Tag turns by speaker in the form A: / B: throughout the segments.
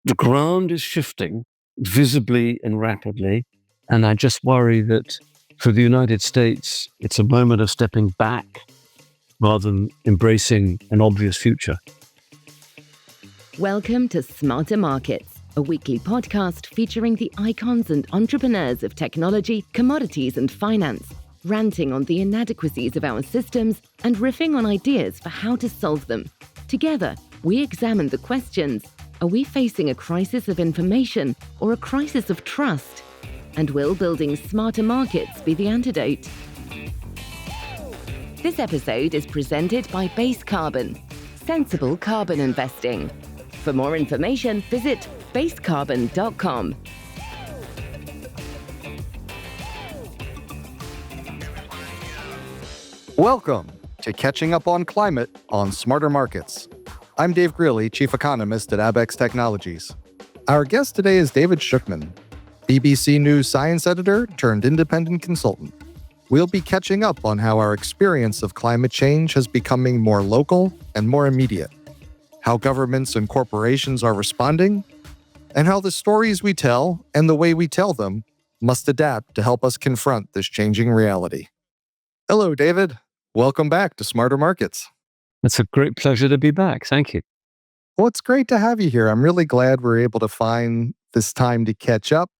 A: The ground is shifting visibly and rapidly, and I just worry that for the United States, it's a moment of stepping back rather than embracing an obvious future.
B: Welcome to Smarter Markets, a weekly podcast featuring the icons and entrepreneurs of technology, commodities, and finance, ranting on the inadequacies of our systems and riffing on ideas for how to solve them. Together, we examine the questions: are we facing a crisis of information or a crisis of trust? And will building smarter markets be the antidote? This episode is presented by Base Carbon, sensible carbon investing. For more information, visit basecarbon.com.
C: Welcome to Catching Up on Climate on Smarter Markets. I'm Dave Greely, Chief Economist at Abex Technologies. Our guest today is David Shukman, BBC News science editor turned independent consultant. We'll be catching up on how our experience of climate change is becoming more local and more immediate, how governments and corporations are responding, and how the stories we tell and the way we tell them must adapt to help us confront this changing reality. Hello, David. Welcome back to Smarter Markets.
A: It's a great pleasure to be back. Thank you.
C: Well, it's great to have you here. I'm really glad we're able to find this time to catch up.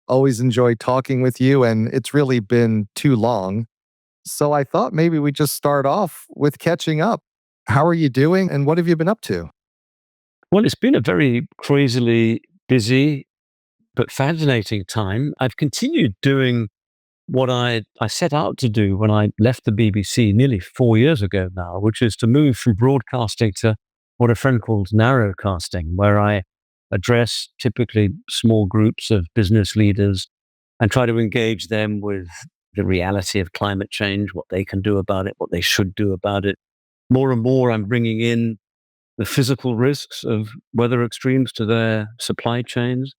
C: Always enjoy talking with you, and it's really been too long. So I thought maybe we just start off with catching up. How are you doing, and what have you been up to?
A: Well, it's been a very crazily busy but fascinating time. I've continued doing what I set out to do when I left the BBC nearly 4 years ago now, which is to move from broadcasting to what a friend calls narrowcasting, where I address typically small groups of business leaders and try to engage them with the reality of climate change, what they can do about it, what they should do about it. More and more, I'm bringing in the physical risks of weather extremes to their supply chains.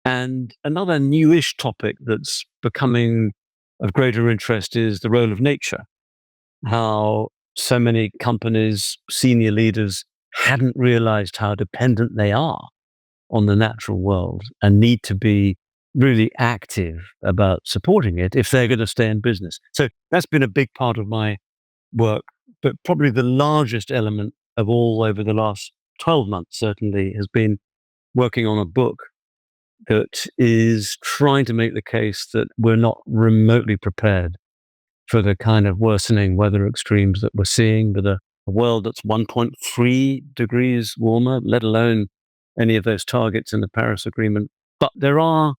A: And another newish topic that's becoming of greater interest is the role of nature. How so many companies, senior leaders, hadn't realized how dependent they are on the natural world and need to be really active about supporting it if they're going to stay in business. So that's been a big part of my work, but probably the largest element of all over the last 12 months certainly has been working on a book that is trying to make the case that we're not remotely prepared for the kind of worsening weather extremes that we're seeing, with a world that's 1.3 degrees warmer, let alone any of those targets in the Paris Agreement. But there are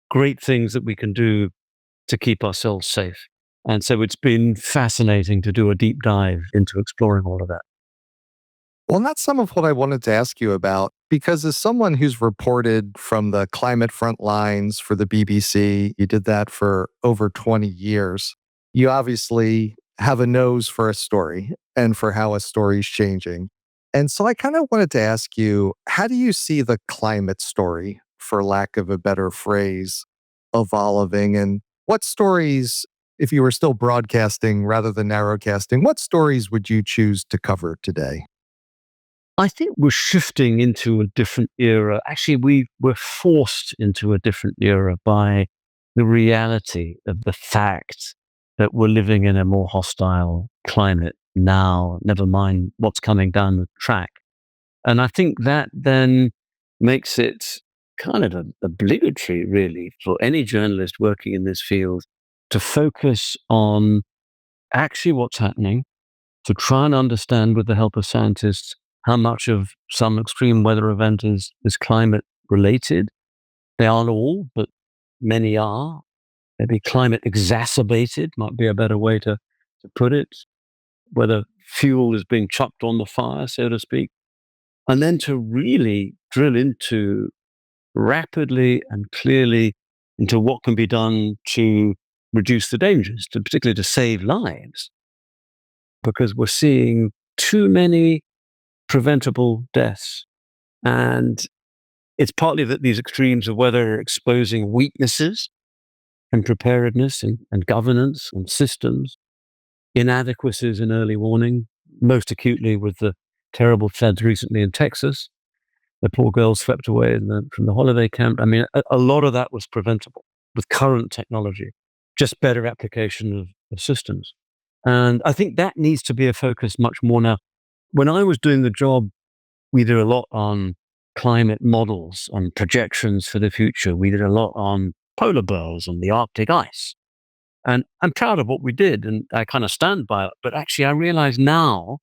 A: great things that we can do to keep ourselves safe. And so it's been fascinating to do a deep dive into exploring all of that.
C: Well, and that's some of what I wanted to ask you about, because as someone who's reported from the climate front lines for the BBC, you did that for over 20 years. You obviously have a nose for a story and for how a story's changing. And so I kind of wanted to ask you, how do you see the climate story, for lack of a better phrase, evolving? And what stories, if you were still broadcasting rather than narrowcasting, what stories would you choose to cover today?
A: I think we're shifting into a different era. Actually, we're forced into a different era by the reality of the fact that we're living in a more hostile climate now, never mind what's coming down the track. And I think that then makes it kind of obligatory, really, for any journalist working in this field to focus on actually what's happening, to try and understand with the help of scientists how much of some extreme weather event is climate related. They aren't all, but many are. Maybe climate exacerbated might be a better way to put it, whether fuel is being chucked on the fire, so to speak. And then to really drill into rapidly and clearly into what can be done to reduce the dangers, particularly to save lives. Because we're seeing too many preventable deaths. And it's partly that these extremes of weather are exposing weaknesses in preparedness and governance and systems, inadequacies in early warning, most acutely with the terrible floods recently in Texas, the poor girl swept away from the holiday camp. I mean, a lot of that was preventable with current technology, just better application of systems. And I think that needs to be a focus much more now. When I was doing the job, we did a lot on climate models, on projections for the future. We did a lot on polar bears and the Arctic ice. And I'm proud of what we did, and I kind of stand by it. But actually, I realize now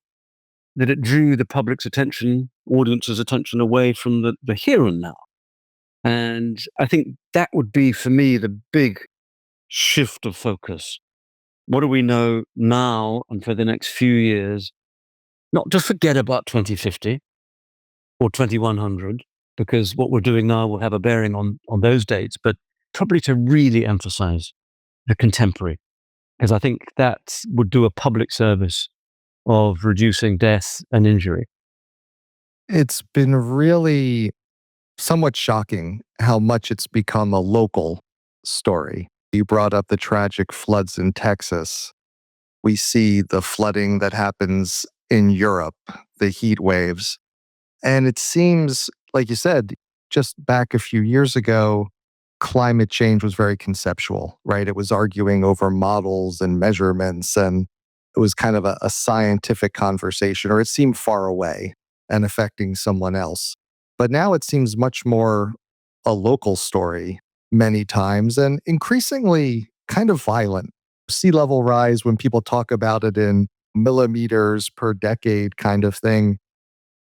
A: that it drew the public's attention, audience's attention away from the here and now. And I think that would be, for me, the big shift of focus. What do we know now and for the next few years? Not to forget about 2050 or 2100, because what we're doing now will have a bearing on those dates, but probably to really emphasize the contemporary, because I think that would do a public service of reducing death and injury.
C: It's been really somewhat shocking how much it's become a local story. You brought up the tragic floods in Texas. We see the flooding that happens in Europe, the heat waves. And it seems, like you said, just back a few years ago, climate change was very conceptual, right? It was arguing over models and measurements, and it was kind of a scientific conversation, or it seemed far away and affecting someone else. But now it seems much more a local story many times and increasingly kind of violent. Sea level rise, when people talk about it in millimeters per decade kind of thing,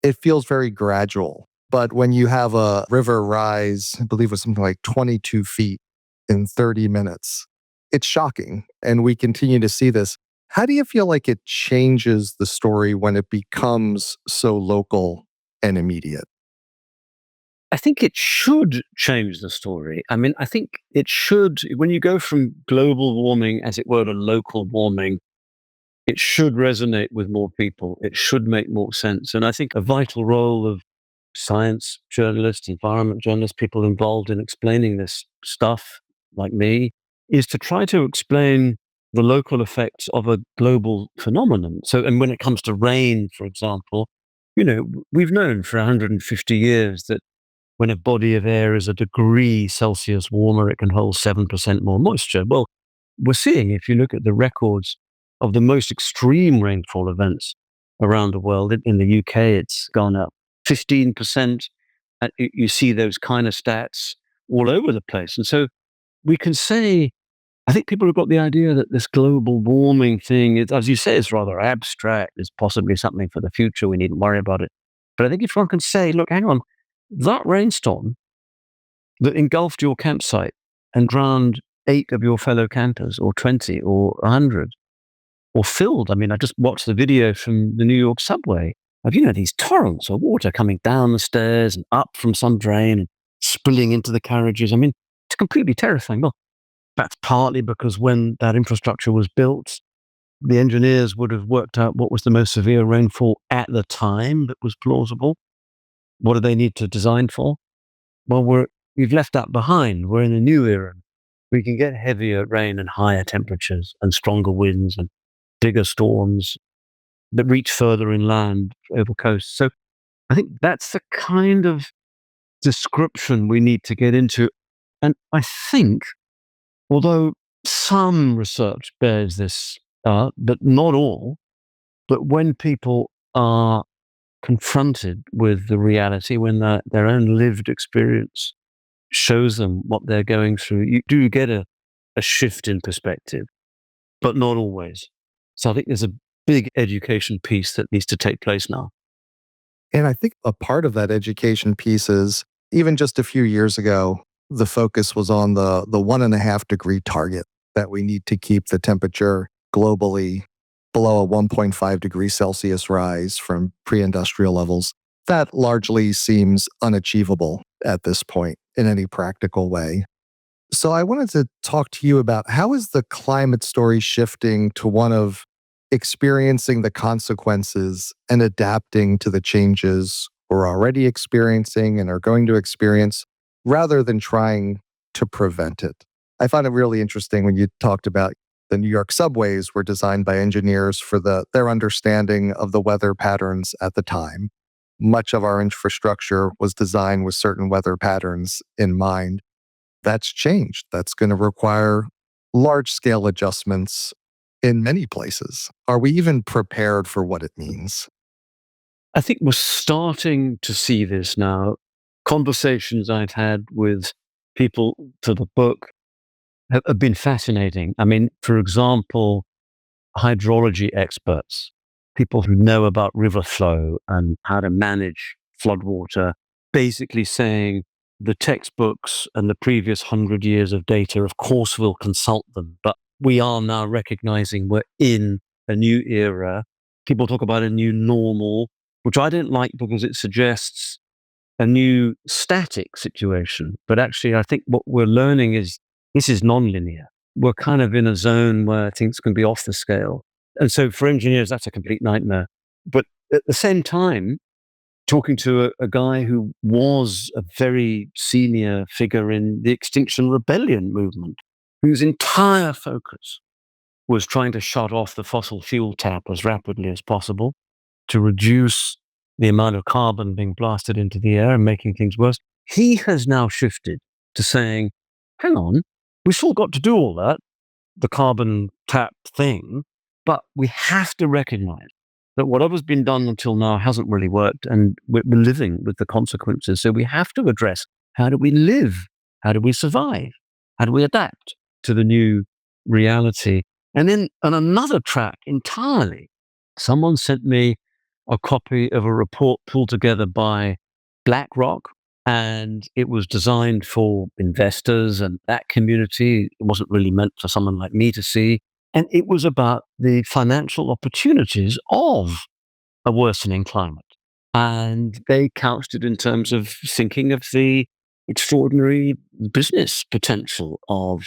C: it feels very gradual. But when you have a river rise, I believe it was something like 22 feet in 30 minutes, it's shocking. And we continue to see this. How do you feel like it changes the story when it becomes so local and immediate?
A: I think it should change the story. I mean, I think it should, when you go from global warming, as it were, to local warming, it should resonate with more people. It should make more sense. And I think a vital role of science journalists, environment journalists, people involved in explaining this stuff, like me, is to try to explain the local effects of a global phenomenon. So, and when it comes to rain, for example, we've known for 150 years that when a body of air is a degree Celsius warmer, it can hold 7% more moisture. Well, we're seeing, if you look at the records of the most extreme rainfall events around the world, in the UK, it's gone up 15%. And you see those kind of stats all over the place. And so we can say, I think people have got the idea that this global warming thing, as you say, is rather abstract. It's possibly something for the future. We needn't worry about it. But I think if one can say, look, hang on, that rainstorm that engulfed your campsite and drowned 8 of your fellow campers, or 20, or 100, or filled. I mean, I just watched the video from the New York subway of, these torrents of water coming down the stairs and up from some drain and spilling into the carriages. I mean, it's completely terrifying. Well, that's partly because when that infrastructure was built, the engineers would have worked out what was the most severe rainfall at the time that was plausible. What do they need to design for? Well, we've left that behind. We're in a new era. We can get heavier rain and higher temperatures and stronger winds and bigger storms that reach further inland over coasts. So I think that's the kind of description we need to get into. And I think, although some research bears this out, but not all, but when people are confronted with the reality, when their own lived experience shows them what they're going through, you do get a shift in perspective, but not always. So I think there's a big education piece that needs to take place now.
C: And I think a part of that education piece is, even just a few years ago, the focus was on the 1.5 degree target, that we need to keep the temperature globally below a 1.5 degree Celsius rise from pre-industrial levels. That largely seems unachievable at this point in any practical way. So I wanted to talk to you about, how is the climate story shifting to one of experiencing the consequences and adapting to the changes we're already experiencing and are going to experience, rather than trying to prevent it? I found it really interesting when you talked about the New York subways were designed by engineers for their understanding of the weather patterns at the time. much of our infrastructure was designed with certain weather patterns in mind. That's changed. That's going to require large scale adjustments in many places. Are we even prepared for what it means?
A: I think we're starting to see this now. Conversations I've had with people for the book have been fascinating. I mean, for example, hydrology experts, people who know about river flow and how to manage floodwater, basically saying the textbooks and the previous 100 years of data, of course, we'll consult them, but we are now recognizing we're in a new era. People talk about a new normal, which I don't like because it suggests a new static situation. But actually, I think what we're learning is this is nonlinear. We're kind of in a zone where things can be off the scale. And so for engineers, that's a complete nightmare. But at the same time, talking to a guy who was a very senior figure in the Extinction Rebellion movement, whose entire focus was trying to shut off the fossil fuel tap as rapidly as possible to reduce the amount of carbon being blasted into the air and making things worse. He has now shifted to saying, hang on, we've still got to do all that, the carbon tap thing, but we have to recognize that whatever's been done until now hasn't really worked and we're living with the consequences. So we have to address, how do we live? How do we survive? How do we adapt to the new reality? And then on another track entirely, someone sent me a copy of a report pulled together by BlackRock, and it was designed for investors and that community. It wasn't really meant for someone like me to see. And it was about the financial opportunities of a worsening climate. And they couched it in terms of thinking of the extraordinary business potential of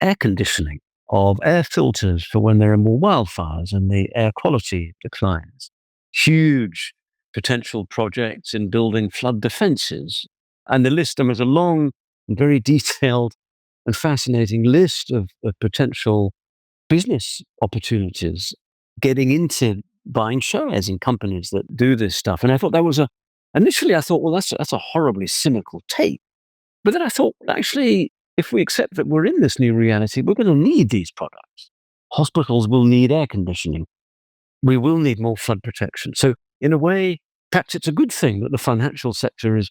A: air conditioning, of air filters for when there are more wildfires and the air quality declines. Huge potential projects in building flood defenses. And the list, there's a long and very detailed and fascinating list of potential business opportunities getting into buying shares in companies that do this stuff. And I thought that was initially I thought, well, that's a horribly cynical take. But then I thought, well, actually, if we accept that we're in this new reality, we're going to need these products. Hospitals will need air conditioning. We will need more flood protection. So in a way, perhaps it's a good thing that the financial sector is,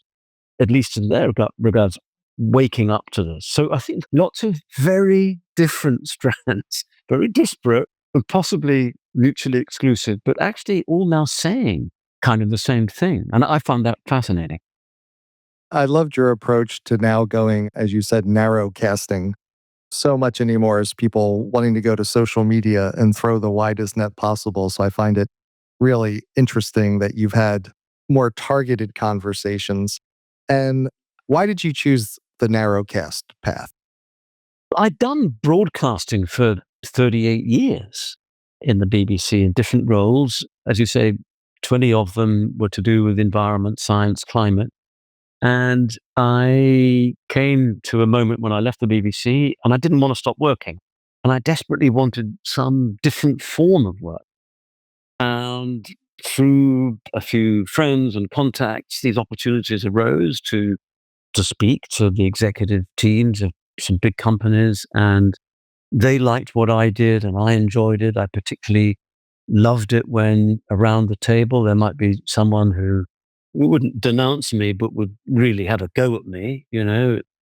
A: at least in their regards, waking up to this. So I think lots of very different strands, very disparate and possibly mutually exclusive, but actually all now saying kind of the same thing. And I found that fascinating.
C: I loved your approach to now going, as you said, narrow casting. So much anymore is people wanting to go to social media and throw the widest net possible. So I find it really interesting that you've had more targeted conversations. And why did you choose the narrowcast path?
A: I'd done broadcasting for 38 years in the BBC in different roles. As you say, 20 of them were to do with environment, science, climate. And I came to a moment when I left the BBC and I didn't want to stop working. And I desperately wanted some different form of work. And through a few friends and contacts, these opportunities arose to speak to the executive teams of some big companies. And they liked what I did and I enjoyed it. I particularly loved it when around the table there might be someone who wouldn't denounce me, but would really have a go at me,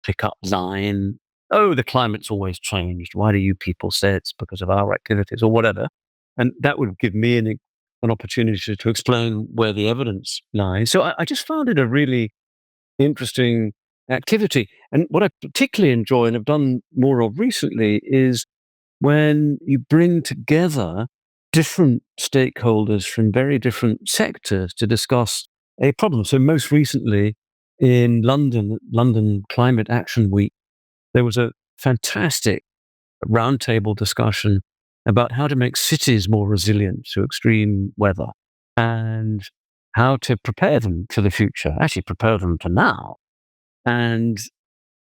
A: pick up line. Oh, the climate's always changed. Why do you people say it's because of our activities or whatever? And that would give me an opportunity to explain where the evidence lies. So I just found it a really interesting activity. And what I particularly enjoy and have done more of recently is when you bring together different stakeholders from very different sectors to discuss a problem. So most recently in London Climate Action Week, there was a fantastic roundtable discussion about how to make cities more resilient to extreme weather and how to prepare them for the future, actually prepare them for now. And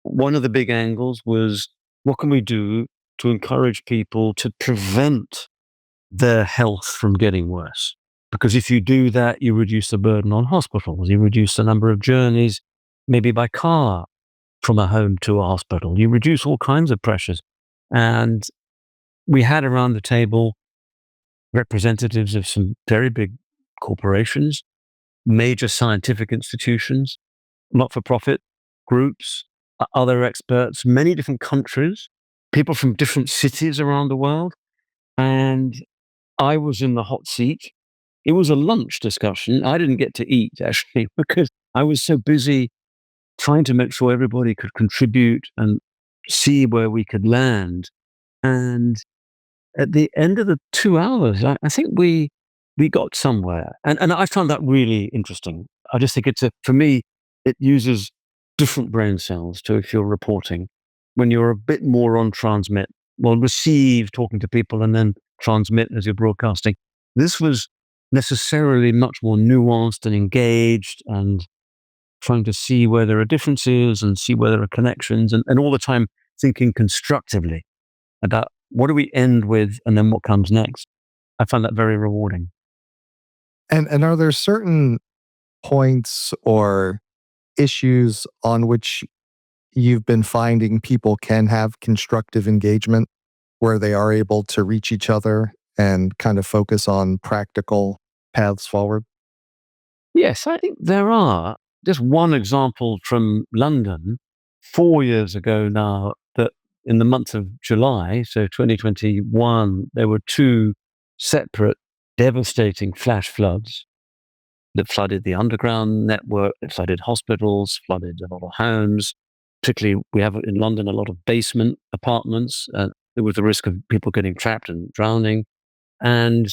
A: one of the big angles was, what can we do to encourage people to prevent their health from getting worse? Because if you do that, you reduce the burden on hospitals, you reduce the number of journeys, maybe by car from a home to a hospital, you reduce all kinds of pressures. And we had around the table representatives of some very big corporations, major scientific institutions, not-for-profit groups, other experts, many different countries, people from different cities around the world. And I was in the hot seat. It was a lunch discussion. I didn't get to eat, actually, because I was so busy trying to make sure everybody could contribute and see where we could land. And at the end of the 2 hours, I think we got somewhere. And I found that really interesting. I just think for me, it uses different brain cells to, if you're reporting, when you're a bit more on transmit, well, receive, talking to people, and then transmit as you're broadcasting. This was necessarily much more nuanced and engaged and trying to see where there are differences and see where there are connections, and all the time thinking constructively about what do we end with and then what comes next. I find that very rewarding.
C: And are there certain points or issues on which you've been finding people can have constructive engagement where they are able to reach each other and kind of focus on practical paths forward?
A: Yes, I think there are. Just one example from London 4 years ago now, that in the month of July, so 2021, there were two separate devastating flash floods that flooded the underground network, that flooded hospitals, flooded a lot of homes. Particularly, we have in London a lot of basement apartments. There was the risk of people getting trapped and drowning. And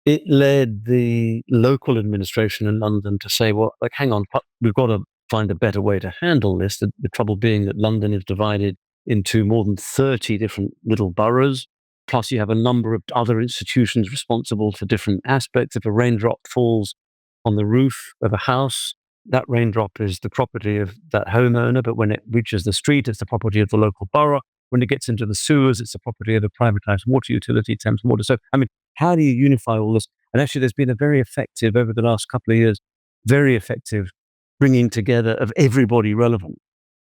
A: it led the local administration in London to say, well, like, hang on, we've got to find a better way to handle this. The trouble being that London is divided into more than 30 different little boroughs. Plus, you have a number of other institutions responsible for different aspects. If a raindrop falls on the roof of a house, that raindrop is the property of that homeowner. But when it reaches the street, it's the property of the local borough. When it gets into the sewers, it's the property of the privatized water utility, Thames Water. So, I mean, how do you unify all this? And actually, there's been a very effective, over the last couple of years, very effective bringing together of everybody relevant.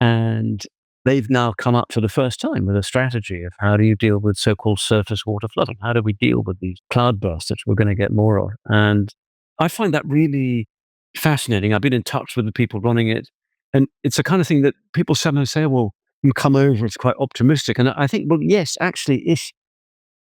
A: And they've now come up for the first time with a strategy of how do you deal with so-called surface water flooding? How do we deal with these cloudbursts that we're going to get more of? And I find that really fascinating. I've been in touch with the people running it. And it's the kind of thing that people sometimes say, well, you come over, it's quite optimistic. And I think, well, yes, actually,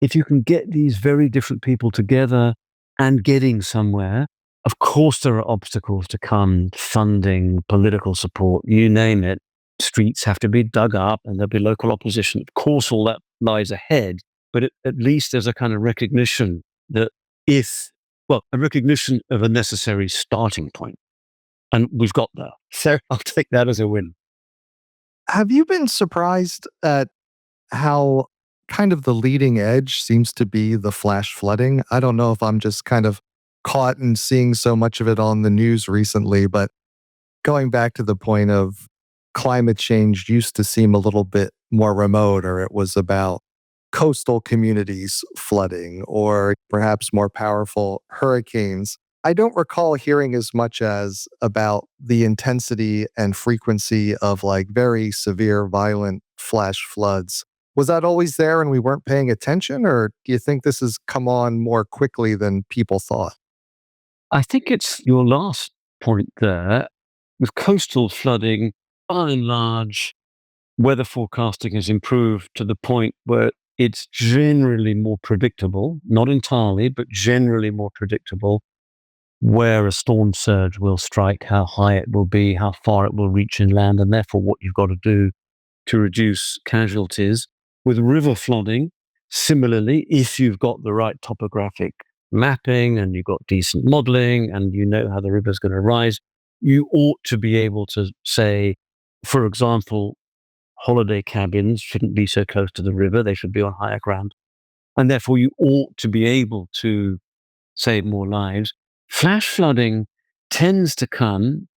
A: if you can get these very different people together and getting somewhere, of course there are obstacles to come, funding, political support, you name it. Streets have to be dug up and there'll be local opposition. Of course, all that lies ahead, but at least there's a kind of recognition that a recognition of a necessary starting point. And we've got there. So I'll take that as a win.
C: Have you been surprised at how kind of the leading edge seems to be the flash flooding? I don't know if I'm just kind of caught in seeing so much of it on the news recently, but going back to the point of climate change used to seem a little bit more remote, or it was about coastal communities flooding, or perhaps more powerful hurricanes. I don't recall hearing as much as about the intensity and frequency of like very severe, violent flash floods. Was that always there and we weren't paying attention, or do you think this has come on more quickly than people thought?
A: I think it's your last point there. With coastal flooding, by and large, weather forecasting has improved to the point where it's generally more predictable, not entirely, but generally more predictable, where a storm surge will strike, how high it will be, how far it will reach inland, and therefore what you've got to do to reduce casualties. With river flooding, similarly, if you've got the right topographic mapping and you've got decent modeling and you know how the river's going to rise, you ought to be able to say, for example, holiday cabins shouldn't be so close to the river, they should be on higher ground. And therefore, you ought to be able to save more lives. Flash flooding tends to come,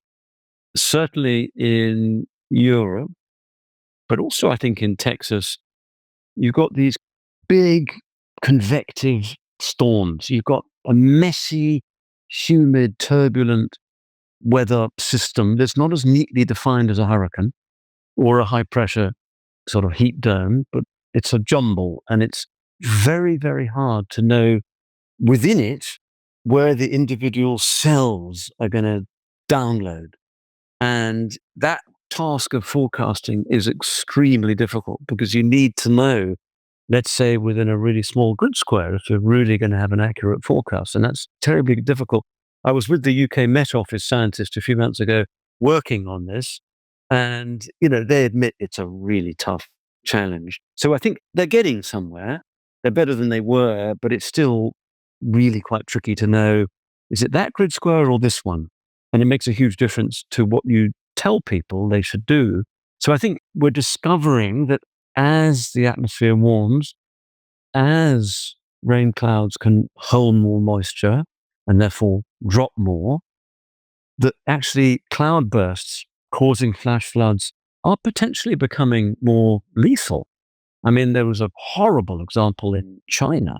A: certainly in Europe, but also I think in Texas. You've got these big convective storms. You've got a messy humid, turbulent weather system that's not as neatly defined as a hurricane or a high pressure sort of heat dome, but it's a jumble, and it's very, very hard to know within it where the individual cells are going to download. And that task of forecasting is extremely difficult because you need to know, let's say, within a really small grid square, if you're really going to have an accurate forecast. And that's terribly difficult. I was with the UK Met Office scientist a few months ago working on this, and they admit it's a really tough challenge. So I think they're getting somewhere. They're better than they were, but it's still really quite tricky to know, is it that grid square or this one? And it makes a huge difference to what you tell people they should do. So I think we're discovering that as the atmosphere warms, as rain clouds can hold more moisture and therefore drop more, that actually cloud bursts causing flash floods are potentially becoming more lethal. I mean, there was a horrible example in China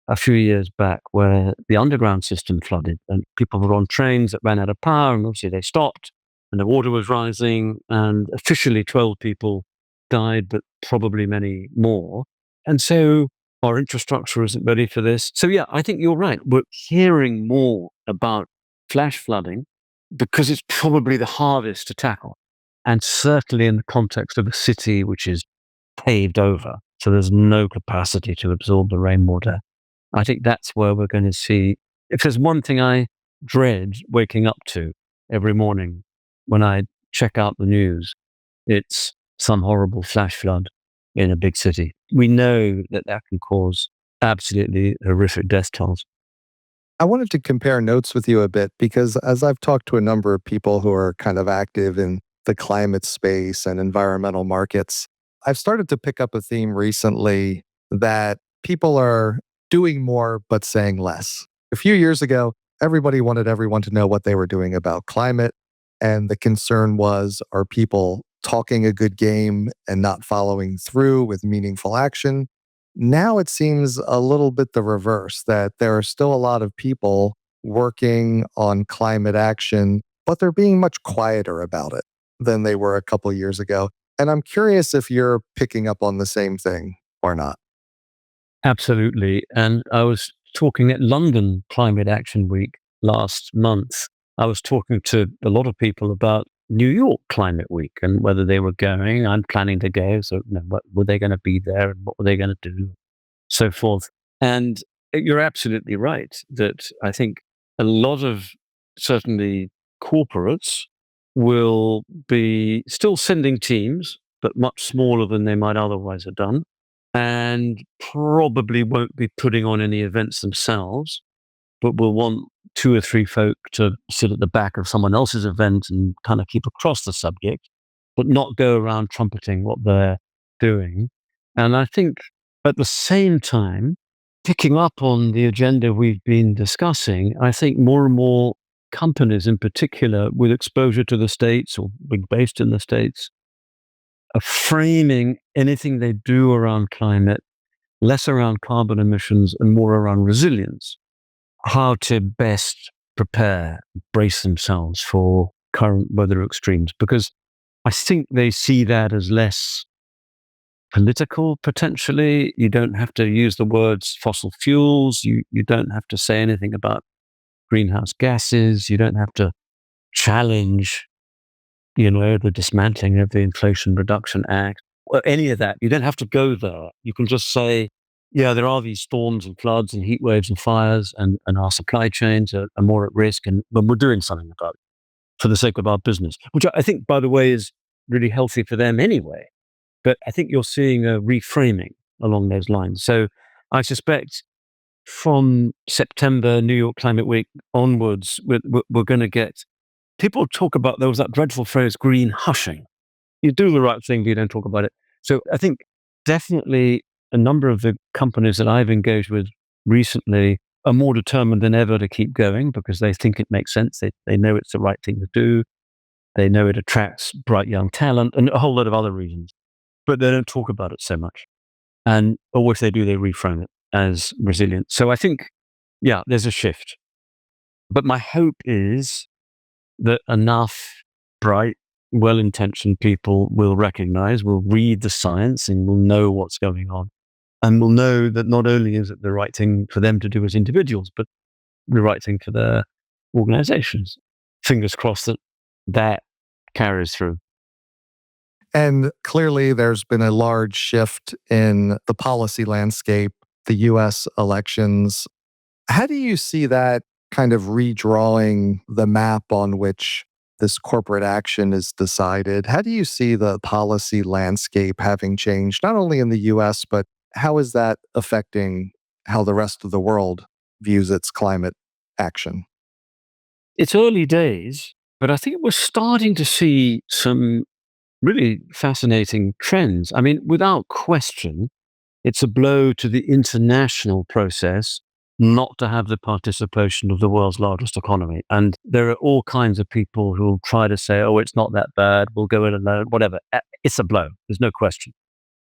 A: a few years back where the underground system flooded and people were on trains that ran out of power, and obviously they stopped and the water was rising, and officially 12 people died, but probably many more. And so our infrastructure isn't ready for this. So yeah, I think you're right. We're hearing more about flash flooding because it's probably the hardest to tackle. And certainly in the context of a city which is paved over, so there's no capacity to absorb the rainwater. I think that's where we're going to see. If there's one thing I dread waking up to every morning when I check out the news, it's some horrible flash flood in a big city. We know that that can cause absolutely horrific death tolls.
C: I wanted to compare notes with you a bit because as I've talked to a number of people who are kind of active in the climate space and environmental markets, I've started to pick up a theme recently that people are doing more but saying less. A few years ago, everybody wanted everyone to know what they were doing about climate. And the concern was, are people talking a good game and not following through with meaningful action? Now it seems a little bit the reverse, that there are still a lot of people working on climate action, but they're being much quieter about it than they were a couple years ago. And I'm curious if you're picking up on the same thing or not.
A: Absolutely. And I was talking at London Climate Action Week last month. I was talking to a lot of people about New York Climate Week and whether they were going. I'm planning to go. So, what were they going to be there and what were they going to do? So forth. And you're absolutely right that I think a lot of certainly corporates will be still sending teams, but much smaller than they might otherwise have done, and probably won't be putting on any events themselves, but will want two or three folk to sit at the back of someone else's event and kind of keep across the subject, but not go around trumpeting what they're doing. And I think at the same time, picking up on the agenda we've been discussing, I think more and more companies in particular with exposure to the States or being based in the States are framing anything they do around climate less around carbon emissions and more around resilience, how to best prepare, brace themselves for current weather extremes, because I think they see that as less political potentially. You don't have to use the words fossil fuels. You don't have to say anything about greenhouse gases. You don't have to challenge, the dismantling of the Inflation Reduction Act, or any of that. You don't have to go there. You can just say, yeah, there are these storms and floods and heat waves and fires, and our supply chains are more at risk, and we're doing something about it for the sake of our business, which I think, by the way, is really healthy for them anyway. But I think you're seeing a reframing along those lines. So I suspect from September, New York Climate Week onwards, we're going to get people talk about, there was that dreadful phrase, green hushing. You do the right thing, but you don't talk about it. So I think definitely a number of the companies that I've engaged with recently are more determined than ever to keep going because they think it makes sense. They know it's the right thing to do. They know it attracts bright young talent and a whole lot of other reasons, but they don't talk about it so much. Or if they do, they reframe it as resilient. So I think, yeah, there's a shift. But my hope is that enough bright, well-intentioned people will recognize, will read the science, and will know what's going on. And will know that not only is it the right thing for them to do as individuals, but the right thing for their organizations. Fingers crossed that that carries through.
C: And clearly, there's been a large shift in the policy landscape, the US elections. How do you see that kind of redrawing the map on which this corporate action is decided? How do you see the policy landscape having changed, not only in the US, but how is that affecting how the rest of the world views its climate action?
A: It's early days, but I think we're starting to see some really fascinating trends. I mean, without question, it's a blow to the international process not to have the participation of the world's largest economy. And there are all kinds of people who will try to say, oh, it's not that bad, we'll go it alone, whatever. It's a blow, there's no question.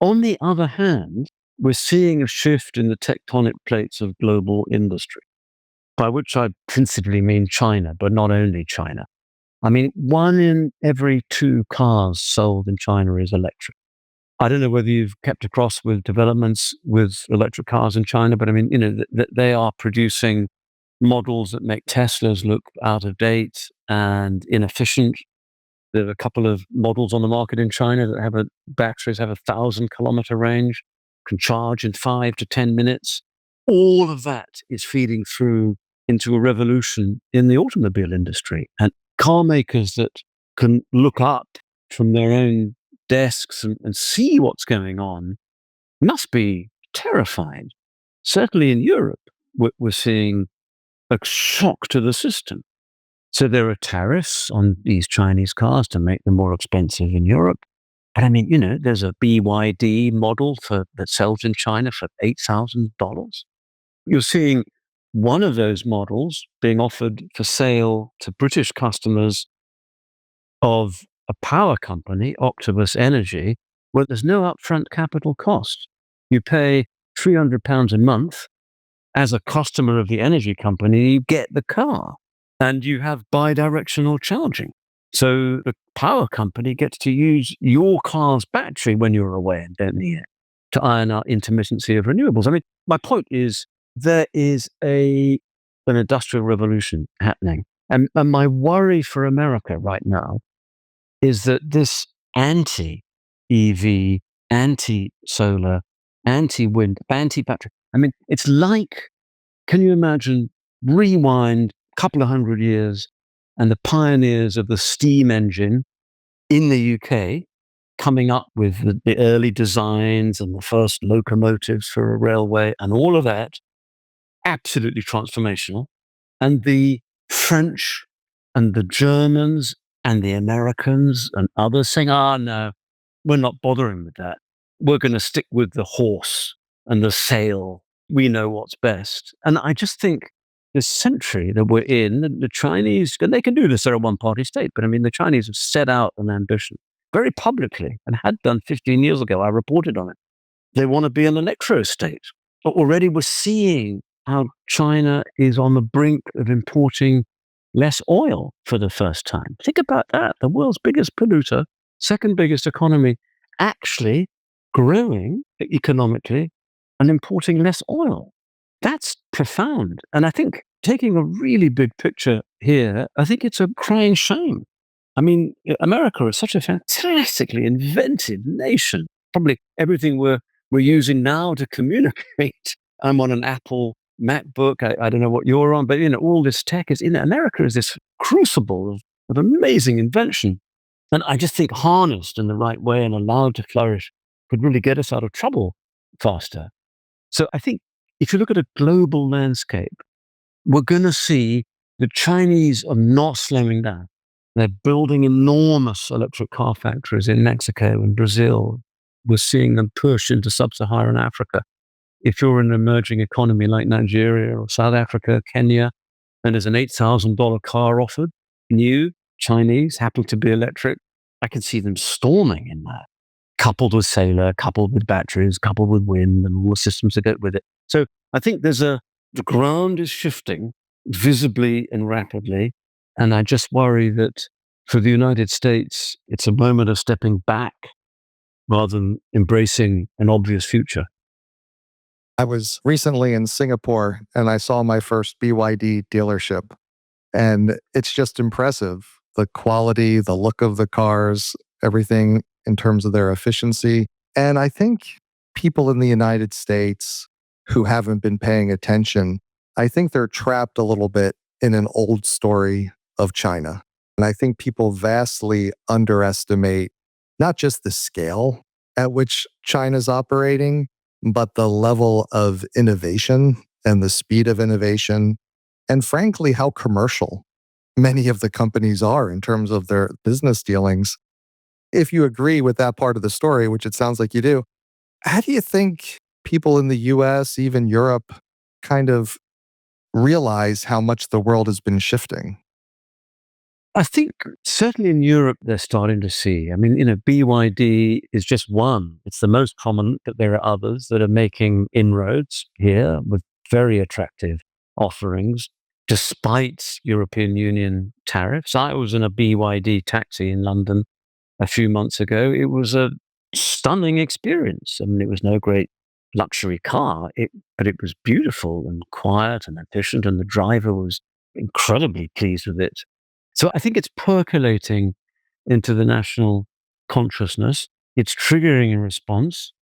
A: On the other hand, we're seeing a shift in the tectonic plates of global industry, by which I principally mean China, but not only China. I mean, 1 in every 2 cars sold in China is electric. I don't know whether you've kept across with developments with electric cars in China, but I mean, they are producing models that make Teslas look out of date and inefficient. There are a couple of models on the market in China that have batteries have 1,000-kilometer range, can charge in 5 to 10 minutes. All of that is feeding through into a revolution in the automobile industry. And car makers that can look up from their own desks and see what's going on must be terrified. Certainly in Europe, we're seeing a shock to the system. So there are tariffs on these Chinese cars to make them more expensive in Europe. But I mean, there's a BYD model that sells in China for $8,000. You're seeing one of those models being offered for sale to British customers of a power company, Octopus Energy, where there's no upfront capital cost. You pay £300 a month as a customer of the energy company, you get the car and you have bi-directional charging. So the power company gets to use your car's battery when you're away and don't need it to iron out intermittency of renewables. I mean, my point is there is an industrial revolution happening. And my worry for America right now is that this anti-EV, anti-solar, anti-wind, anti-battery, I mean, it's like, can you imagine, rewind a couple of 100 years and the pioneers of the steam engine in the UK coming up with the early designs and the first locomotives for a railway and all of that, absolutely transformational. And the French and the Germans and the Americans and others saying, no, we're not bothering with that. We're going to stick with the horse and the sail. We know what's best. And I just think this century that we're in, the Chinese, and they can do this, they're a one-party state, but I mean, the Chinese have set out an ambition very publicly and had done 15 years ago. I reported on it. They want to be an electro state. But already we're seeing how China is on the brink of importing less oil for the first time. Think about that. The world's biggest polluter, second biggest economy, actually growing economically and importing less oil. That's profound. And I think taking a really big picture here, I think it's a crying shame. I mean, America is such a fantastically inventive nation. Probably everything we're using now to communicate. I'm on an Apple MacBook. I don't know what you're on, but all this tech is in America is this crucible of amazing invention. And I just think harnessed in the right way and allowed to flourish could really get us out of trouble faster. So I think if you look at a global landscape, we're going to see the Chinese are not slowing down. They're building enormous electric car factories in Mexico and Brazil. We're seeing them push into sub-Saharan Africa. If you're an emerging economy like Nigeria or South Africa, Kenya, and there's an $8,000 car offered, new, Chinese, happen to be electric, I can see them storming in that, coupled with solar, coupled with batteries, coupled with wind and all the systems that go with it. So I think the ground is shifting visibly and rapidly. And I just worry that for the United States, it's a moment of stepping back rather than embracing an obvious future.
C: I was recently in Singapore and I saw my first BYD dealership. And it's just impressive. The quality, the look of the cars, everything in terms of their efficiency. And I think people in the United States who haven't been paying attention, I think they're trapped a little bit in an old story of China. And I think people vastly underestimate not just the scale at which China's operating, but the level of innovation and the speed of innovation, and frankly, how commercial many of the companies are in terms of their business dealings. If you agree with that part of the story, which it sounds like you do, how do you think people in the US, even Europe, kind of realize how much the world has been shifting?
A: I think certainly in Europe, they're starting to see. I mean, BYD is just one. It's the most common, but there are others that are making inroads here with very attractive offerings, despite European Union tariffs. I was in a BYD taxi in London a few months ago. It was a stunning experience. I mean, it was no great luxury car, but it was beautiful and quiet and efficient, and the driver was incredibly pleased with it. So I think it's percolating into the national consciousness. It's triggering a response.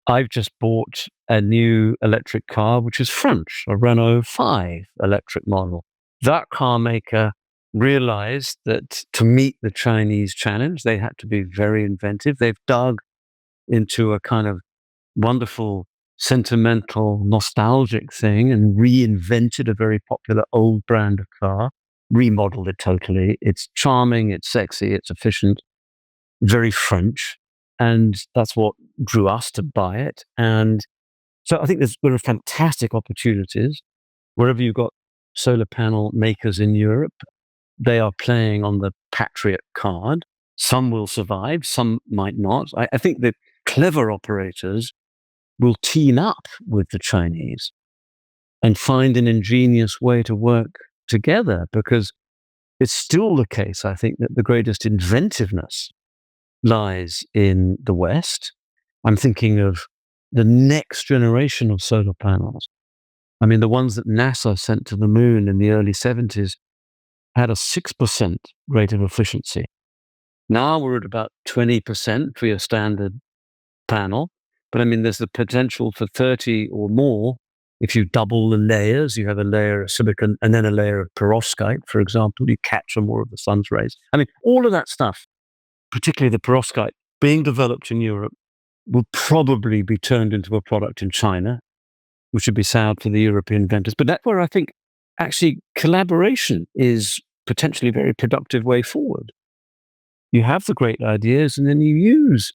A: I've just bought a new electric car, which is French, a Renault 5 electric model. That car maker realized that to meet the Chinese challenge, they had to be very inventive. They've dug into a kind of wonderful, sentimental, nostalgic thing and reinvented a very popular old brand of car, remodeled it totally. It's charming, it's sexy, it's efficient, very French. And that's what drew us to buy it. And so I think there are fantastic opportunities. Wherever you've got solar panel makers in Europe, they are playing on the Patriot card. Some will survive, some might not. I think that clever operators will team up with the Chinese and find an ingenious way to work together, because it's still the case, I think, that the greatest inventiveness lies in the West. I'm thinking of the next generation of solar panels. I mean, the ones that NASA sent to the moon in the early 70s had a 6% rate of efficiency. Now we're at about 20% for your standard panel. But I mean, there's the potential for 30 or more. If you double the layers, you have a layer of silicon and then a layer of perovskite, for example, you capture more of the sun's rays. I mean, all of that stuff, particularly the perovskite being developed in Europe, will probably be turned into a product in China, which would be sad for the European vendors. But that's where I think actually collaboration is potentially a very productive way forward. You have the great ideas and then you use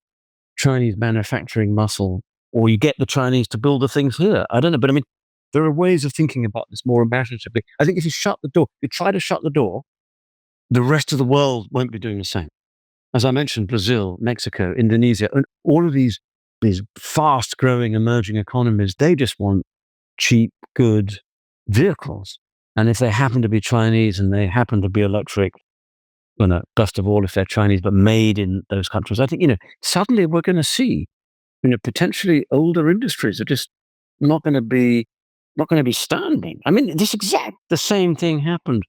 A: Chinese manufacturing muscle, or you get the Chinese to build the things here. I don't know, but I mean, there are ways of thinking about this more imaginatively. I think if you shut the door, you try to shut the door, the rest of the world won't be doing the same. As I mentioned, Brazil, Mexico, Indonesia, and all of these fast-growing emerging economies, they just want cheap, good vehicles. And if they happen to be Chinese and they happen to be electric, well, no, best of all, if they're Chinese, but made in those countries, I think, suddenly we're going to see, potentially older industries are just not going to be standing. I mean, the same thing happened,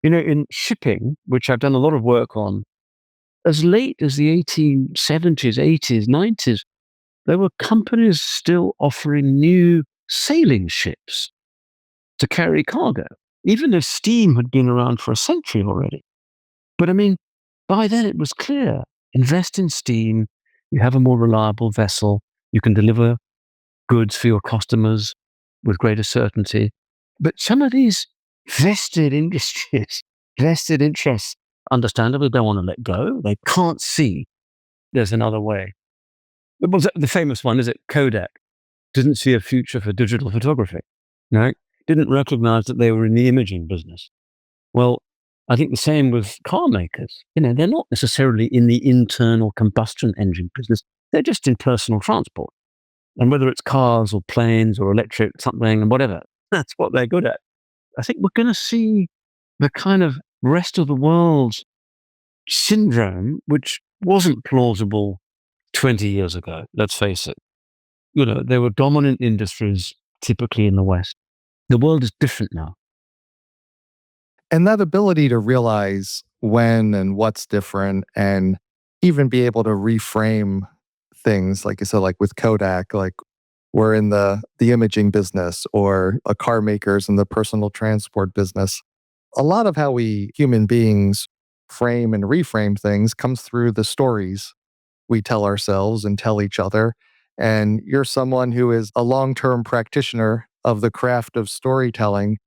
A: in shipping, which I've done a lot of work on. As late as the 1870s, 80s, 90s, there were companies still offering new sailing ships to carry cargo, even if steam had been around for a century already. But I mean, by then it was clear, invest in steam, you have a more reliable vessel, you can deliver goods for your customers with greater certainty. But some of these vested industries, vested interests, understandably don't want to let go. They can't see there's another way. Was the famous one, is it Kodak? Didn't see a future for digital photography. No, didn't recognize that they were in the imaging business. Well, I think the same with car makers. They're not necessarily in the internal combustion engine business. They're just in personal transport. And whether it's cars or planes or electric something and whatever, that's what they're good at. I think we're going to see the kind of rest of the world syndrome, which wasn't plausible 20 years ago, let's face it. There were dominant industries typically in the West. The world is different now.
C: And that ability to realize when and what's different and even be able to reframe things, like you said, like with Kodak, like we're in the imaging business, or a car maker's in the personal transport business. A lot of how we human beings frame and reframe things comes through the stories we tell ourselves and tell each other. And you're someone who is a long-term practitioner of the craft of storytelling.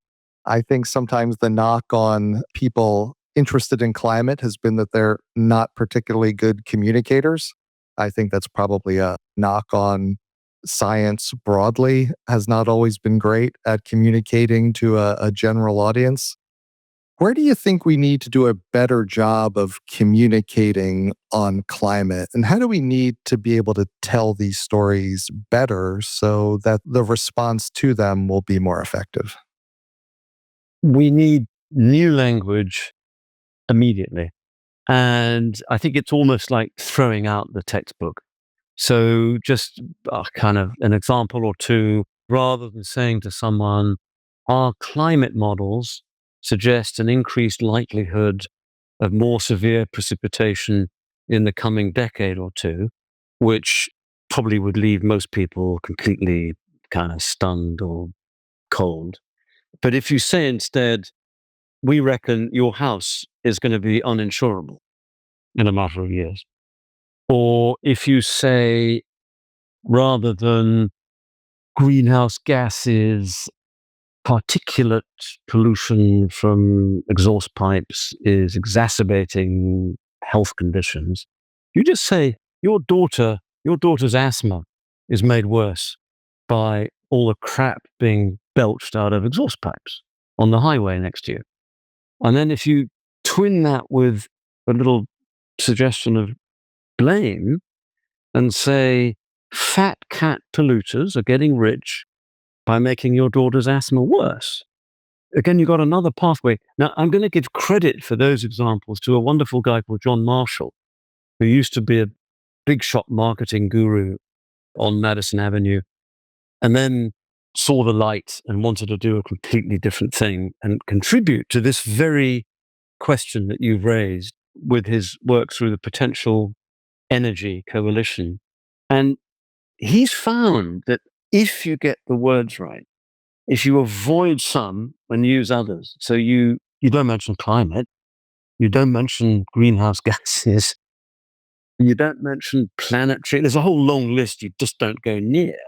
C: I think sometimes the knock on people interested in climate has been that they're not particularly good communicators. I think that's probably a knock on science broadly, has not always been great at communicating to a general audience. Where do you think we need to do a better job of communicating on climate? And how do we need to be able to tell these stories better so that the response to them will be more effective?
A: We need new language immediately. And I think it's almost like throwing out the textbook. So just kind of an example or two, rather than saying to someone, our climate models suggest an increased likelihood of more severe precipitation in the coming decade or two, which probably would leave most people completely kind of stunned or cold. But if you say instead, we reckon your house is going to be uninsurable in a matter of years. Or if you say, rather than greenhouse gases, particulate pollution from exhaust pipes is exacerbating health conditions, you just say, your daughter's asthma is made worse by all the crap being belched out of exhaust pipes on the highway next year. And then if you twin that with a little suggestion of blame and say, fat cat polluters are getting rich by making your daughter's asthma worse. Again, you've got another pathway. Now, I'm going to give credit for those examples to a wonderful guy called John Marshall, who used to be a big shot marketing guru on Madison Avenue, and then saw the light and wanted to do a completely different thing and contribute to this very question that you've raised with his work through the Potential Energy Coalition. And he's found that if you get the words right, if you avoid some and use others, so you don't mention climate, you don't mention greenhouse gases, you don't mention planetary, there's a whole long list you just don't go near.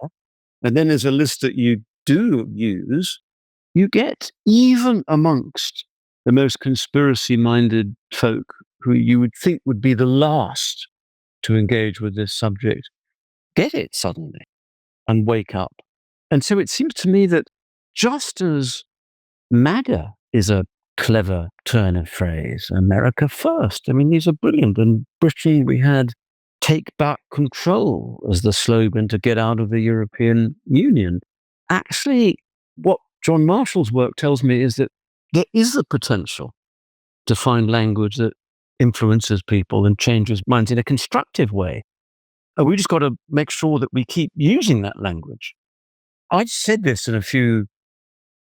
A: And then there's a list that you do use, you get, even amongst the most conspiracy-minded folk who you would think would be the last to engage with this subject, get it suddenly and wake up. And so it seems to me that just as MAGA is a clever turn of phrase, America first, I mean, these are brilliant. In Britain, we had take back control as the slogan to get out of the European Union. Actually, what John Marshall's work tells me is that there is the potential to find language that influences people and changes minds in a constructive way. And we just got to make sure that we keep using that language. I said this in a few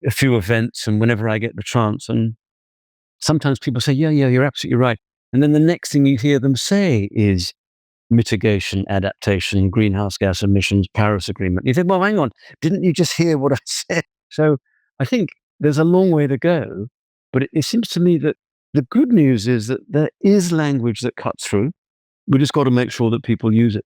A: events and whenever I get the chance, and sometimes people say, yeah, you're absolutely right. And then the next thing you hear them say is mitigation, adaptation, greenhouse gas emissions, Paris Agreement. You think, well, hang on, didn't you just hear what I said? So I think there's a long way to go, but it seems to me that the good news is that there is language that cuts through. We just got to make sure that people use it.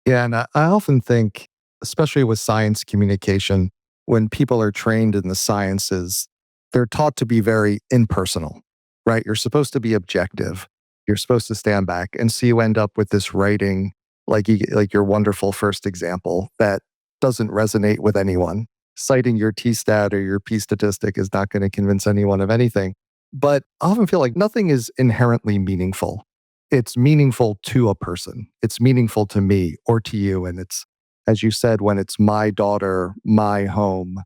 C: Yeah, and I often think, especially with science communication, when people are trained in the sciences, they're taught to be very impersonal, right? You're supposed to be objective. You're supposed to stand back, and so you end up with this writing, like your wonderful first example, that doesn't resonate with anyone. Citing your T-stat or your P-statistic is not going to convince anyone of anything. But I often feel like nothing is inherently meaningful. It's meaningful to a person. It's meaningful to me or to you. And it's, as you said, when it's my daughter, my home,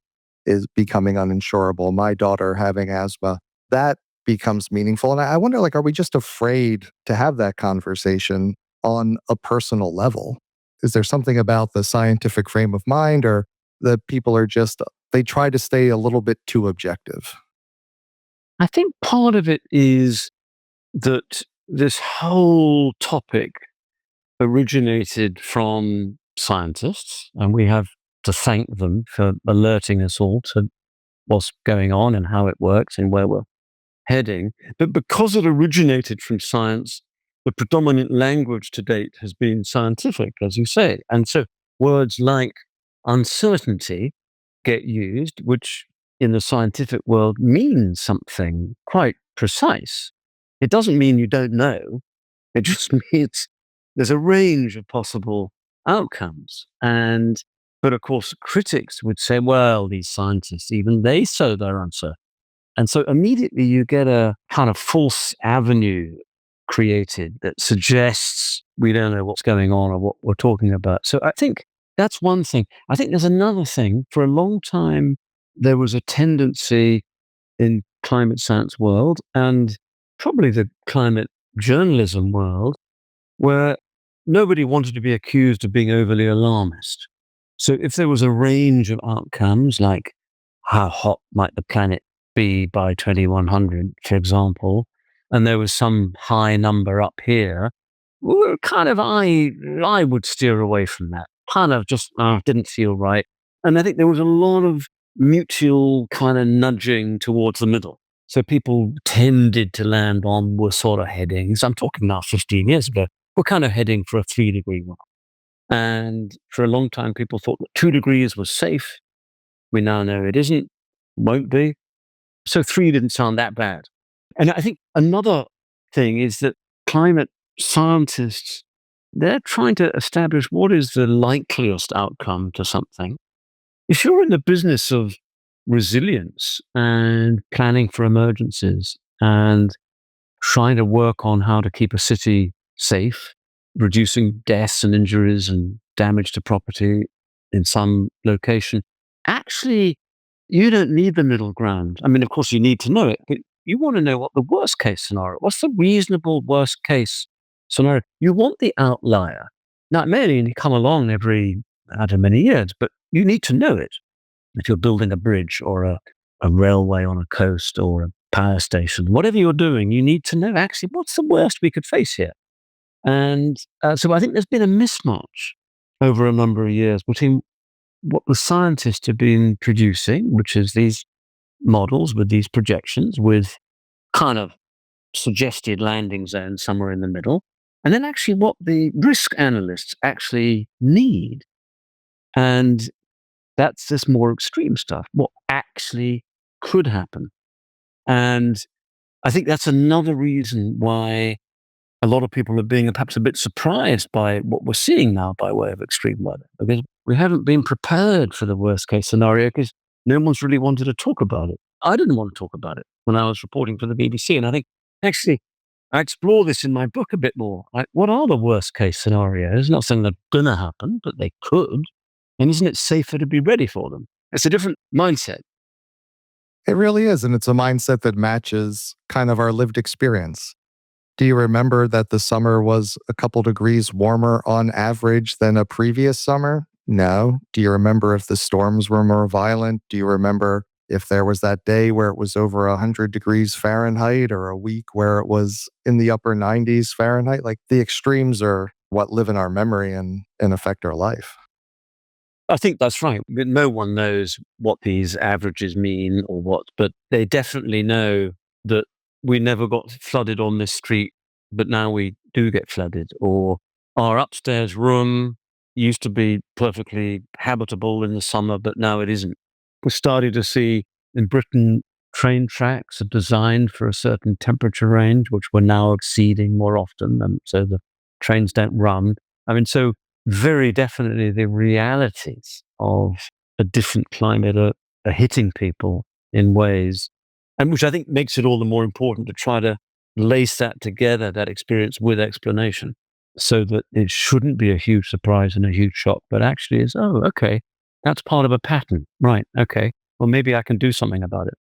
C: is becoming uninsurable, my daughter having asthma, that becomes meaningful. And I wonder, like, are we just afraid to have that conversation on a personal level? Is there something about the scientific frame of mind, or that people are just, they try to stay a little bit too objective?
A: I think part of it is that this whole topic originated from scientists, and we have to thank them for alerting us all to what's going on and how it works and where we're heading. But because it originated from science, the predominant language to date has been scientific, as you say. And so words like uncertainty get used, which in the scientific world means something quite precise. It doesn't mean you don't know, it just means there's a range of possible outcomes. But of course, critics would say, well, these scientists, even they sow their answer. And so immediately you get a kind of false avenue created that suggests we don't know what's going on or what we're talking about. So I think that's one thing. I think there's another thing. For a long time, there was a tendency in climate science world and probably the climate journalism world where nobody wanted to be accused of being overly alarmist. So if there was a range of outcomes, like how hot might the planet be by 2100, for example, and there was some high number up here, well, kind of I would steer away from that. Kind of just didn't feel right. And I think there was a lot of mutual kind of nudging towards the middle. So people tended to land on were sort of headings. I'm talking now 15 years ago. We're kind of heading for a 3-degree one. And for a long time, people thought that 2 degrees was safe. We now know it isn't, won't be. So 3 didn't sound that bad. And I think another thing is that climate scientists, they're trying to establish what is the likeliest outcome to something. If you're in the business of resilience and planning for emergencies and trying to work on how to keep a city safe, reducing deaths and injuries and damage to property in some location, actually, you don't need the middle ground. I mean, of course, you need to know it, but you want to know what the worst case scenario, what's the reasonable worst case scenario? You want the outlier. Now, it may only come along every, I don't know, many years, but you need to know it. If you're building a bridge or a railway on a coast or a power station, whatever you're doing, you need to know actually what's the worst we could face here. And so I think there's been a mismatch over a number of years between what the scientists have been producing, which is these models with these projections with kind of suggested landing zones somewhere in the middle, and then actually what the risk analysts actually need. And that's this more extreme stuff, what actually could happen. And I think that's another reason why a lot of people are being perhaps a bit surprised by what we're seeing now by way of extreme weather, because we haven't been prepared for the worst case scenario because no one's really wanted to talk about it. I didn't want to talk about it when I was reporting for the BBC. And I think actually I explore this in my book a bit more. Like, what are the worst case scenarios? Not saying they're going to happen, but they could. And isn't it safer to be ready for them? It's a different mindset.
C: It really is. And it's a mindset that matches kind of our lived experience. Do you remember that the summer was a couple degrees warmer on average than a previous summer? No. Do you remember if the storms were more violent? Do you remember if there was that day where it was over 100 degrees Fahrenheit or a week where it was in the upper 90s Fahrenheit? Like, the extremes are what live in our memory and affect our life.
A: I think that's right. No one knows what these averages mean or what, but they definitely know that we never got flooded on this street, but now we do get flooded. Or our upstairs room used to be perfectly habitable in the summer, but now it isn't. We're starting to see in Britain train tracks are designed for a certain temperature range, which we're now exceeding more often, and so the trains don't run. I mean, so very definitely the realities of a different climate are hitting people in ways, and which I think makes it all the more important to try to lace that together, that experience with explanation, so that it shouldn't be a huge surprise and a huge shock, but actually is, oh, okay, that's part of a pattern. Right. Okay. well, maybe I can do something about it.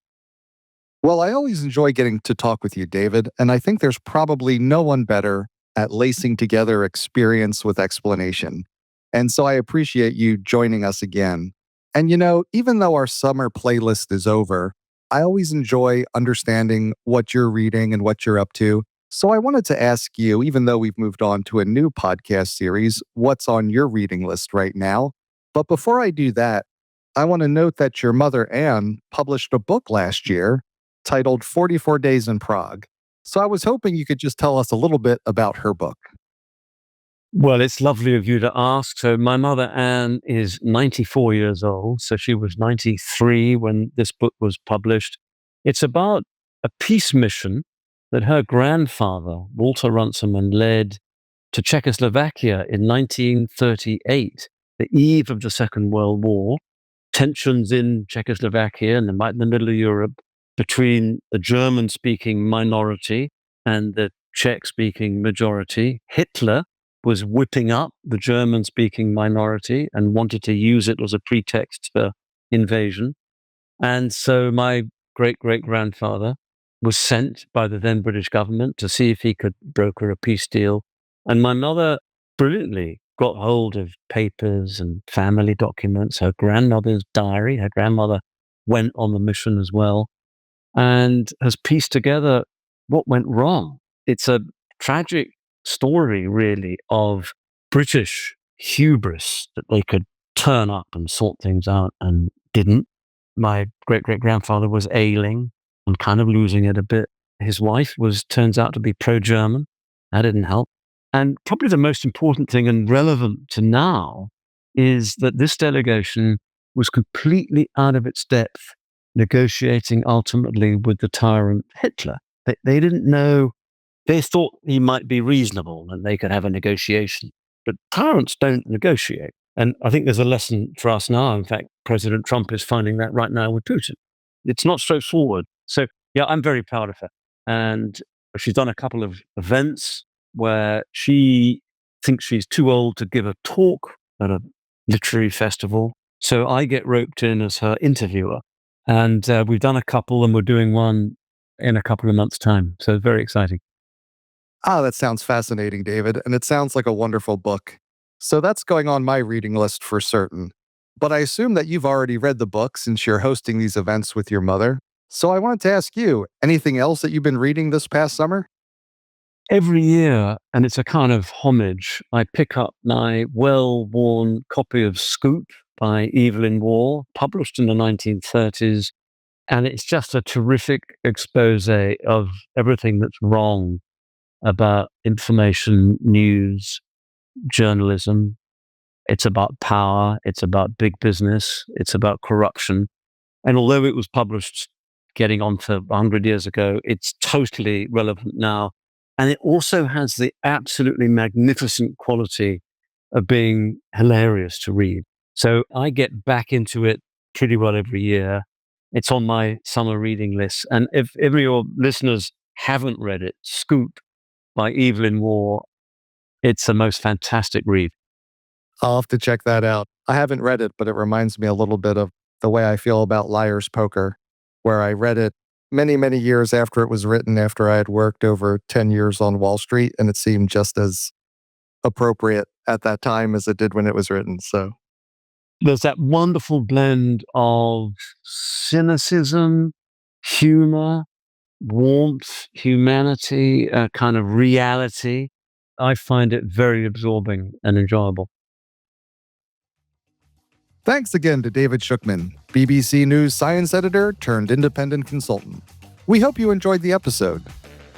C: Well, I always enjoy getting to talk with you, David, and I think there's probably no one better at lacing together experience with explanation. And so I appreciate you joining us again. And even though our summer playlist is over, I always enjoy understanding what you're reading and what you're up to. So I wanted to ask you, even though we've moved on to a new podcast series, what's on your reading list right now? But before I do that, I want to note that your mother, Anne, published a book last year titled 44 Days in Prague. So I was hoping you could just tell us a little bit about her book.
A: Well, it's lovely of you to ask. So my mother, Anne, is 94 years old. So she was 93 when this book was published. It's about a peace mission that her grandfather, Walter Runciman, led to Czechoslovakia in 1938, the eve of the Second World War. Tensions in Czechoslovakia and in the middle of Europe between the German-speaking minority and the Czech-speaking majority. Hitler was whipping up the German-speaking minority and wanted to use it as a pretext for invasion. And so my great-great-grandfather was sent by the then British government to see if he could broker a peace deal. And my mother brilliantly got hold of papers and family documents, her grandmother's diary. Her grandmother went on the mission as well, and has pieced together what went wrong. It's a tragic story, really, of British hubris that they could turn up and sort things out and didn't. My great-great-grandfather was ailing and kind of losing it a bit. His wife turns out to be pro-German. That didn't help. And probably the most important thing and relevant to now is that this delegation was completely out of its depth negotiating ultimately with the tyrant Hitler. They didn't know, they thought he might be reasonable and they could have a negotiation. But tyrants don't negotiate. And I think there's a lesson for us now. In fact, President Trump is finding that right now with Putin. It's not straightforward. So, yeah, I'm very proud of her. And she's done a couple of events where she thinks she's too old to give a talk at a literary festival. So I get roped in as her interviewer. And we've done a couple and we're doing one in a couple of months' time. So it's very exciting.
C: That sounds fascinating, David. And it sounds like a wonderful book. So that's going on my reading list for certain. But I assume that you've already read the book since you're hosting these events with your mother. So I wanted to ask you, anything else that you've been reading this past summer?
A: Every year, and it's a kind of homage, I pick up my well-worn copy of Scoop by Evelyn Waugh, published in the 1930s. And it's just a terrific expose of everything that's wrong about information, news, journalism. It's about power. It's about big business. It's about corruption. And although it was published getting on for 100 years ago, it's totally relevant now. And it also has the absolutely magnificent quality of being hilarious to read. So I get back into it pretty well every year. It's on my summer reading list. And if any of your listeners haven't read it, Scoop by Evelyn Waugh, it's a most fantastic read.
C: I'll have to check that out. I haven't read it, but it reminds me a little bit of the way I feel about Liar's Poker, where I read it many, many years after it was written, after I had worked over 10 years on Wall Street, and it seemed just as appropriate at that time as it did when it was written. So
A: there's that wonderful blend of cynicism, humor, warmth, humanity, kind of reality. I find it very absorbing and enjoyable.
C: thanks again to David Shukman, BBC News science editor turned independent consultant. We hope you enjoyed the episode.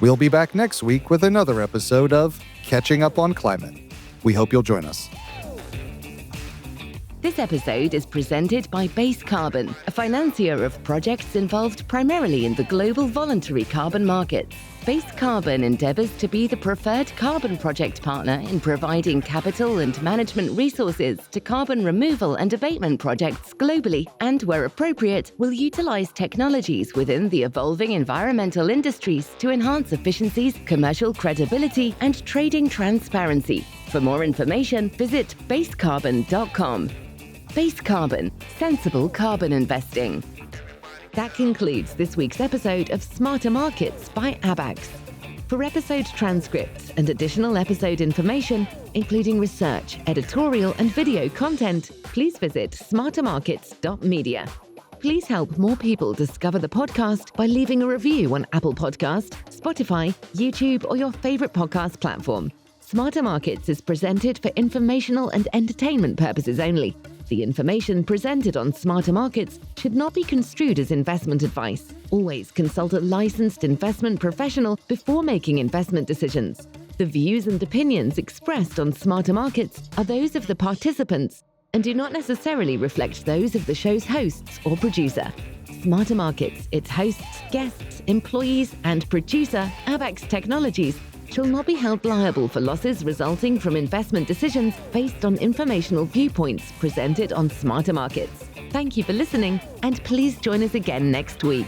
C: We'll be back next week with another episode of Catching Up on Climate. We hope you'll join us.
B: This episode is presented by Base Carbon, a financier of projects involved primarily in the global voluntary carbon market. Base Carbon endeavors to be the preferred carbon project partner in providing capital and management resources to carbon removal and abatement projects globally, and where appropriate, will utilize technologies within the evolving environmental industries to enhance efficiencies, commercial credibility, and trading transparency. For more information, visit basecarbon.com. Base Carbon, sensible carbon investing. That concludes this week's episode of Smarter Markets by Abax. For episode transcripts and additional episode information, including research, editorial, and video content, please visit smartermarkets.media. Please help more people discover the podcast by leaving a review on Apple Podcast, Spotify, YouTube, or your favorite podcast platform. Smarter Markets is presented for informational and entertainment purposes only. The information presented on Smarter Markets should not be construed as investment advice. Always consult a licensed investment professional before making investment decisions. The views and opinions expressed on Smarter Markets are those of the participants and do not necessarily reflect those of the show's hosts or producer. Smarter Markets, its hosts, guests, employees, and producer, Abax Technologies, shall not be held liable for losses resulting from investment decisions based on informational viewpoints presented on Smarter Markets. Thank you for listening, and please join us again next week.